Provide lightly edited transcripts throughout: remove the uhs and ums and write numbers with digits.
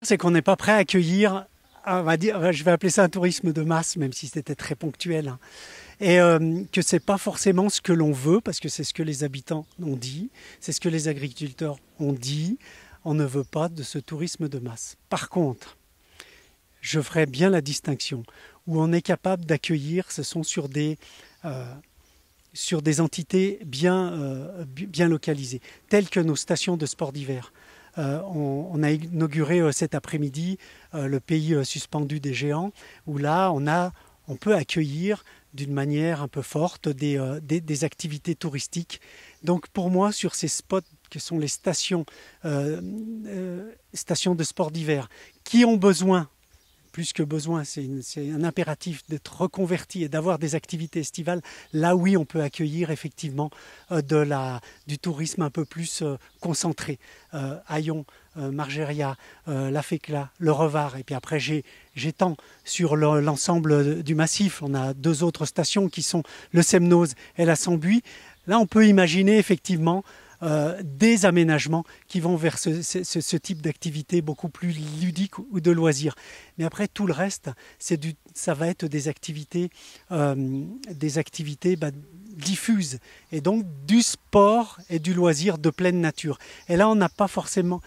C'est qu'on n'est pas prêt à accueillir, on va dire, je vais appeler ça un tourisme de masse, même si c'était très ponctuel, hein. Et que c'est pas forcément ce que l'on veut, parce que c'est ce que les habitants ont dit, c'est ce que les agriculteurs ont dit. On ne veut pas de ce tourisme de masse. Par contre, je ferai bien la distinction. Où on est capable d'accueillir, ce sont sur des entités bien localisées, telles que nos stations de sport d'hiver. On a inauguré cet après-midi le pays suspendu des géants, où là on peut accueillir d'une manière un peu forte des activités touristiques. Donc pour moi, sur ces spots que sont les stations de sport d'hiver, qui ont besoin, plus que besoin, c'est un impératif d'être reconverti et d'avoir des activités estivales. Là, oui, on peut accueillir effectivement du tourisme un peu plus concentré. Haillons, Margeria, La Fécla, le Revard. Et puis après, j'étends sur l'ensemble du massif. On a deux autres stations qui sont le Semnoz et la Sambuy. Là, on peut imaginer effectivement des aménagements qui vont vers ce type d'activité beaucoup plus ludique ou de loisirs. Mais après, tout le reste, ça va être des activités diffuses, et donc du sport et du loisir de pleine nature. Et là, on n'a pas forcément...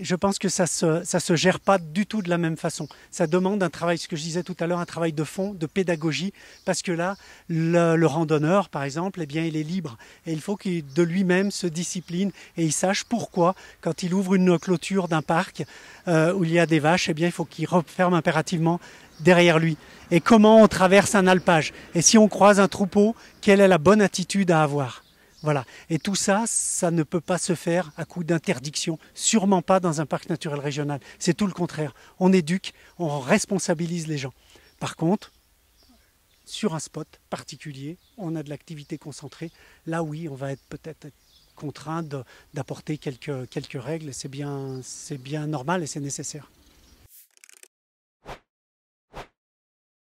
Je pense que ça se gère pas du tout de la même façon. Ça demande un travail, ce que je disais tout à l'heure, un travail de fond, de pédagogie, parce que là, le randonneur, par exemple, eh bien, il est libre. Et il faut qu'il de lui-même se discipline et il sache pourquoi, quand il ouvre une clôture d'un parc où il y a des vaches, eh bien, il faut qu'il referme impérativement derrière lui. Et comment on traverse un alpage. Et si on croise un troupeau, quelle est la bonne attitude à avoir ? Voilà. Et tout ça, ça ne peut pas se faire à coup d'interdiction, sûrement pas dans un parc naturel régional. C'est tout le contraire. On éduque, on responsabilise les gens. Par contre, sur un spot particulier, on a de l'activité concentrée. Là, oui, on va être peut-être contraint d'apporter quelques règles. C'est bien normal et c'est nécessaire.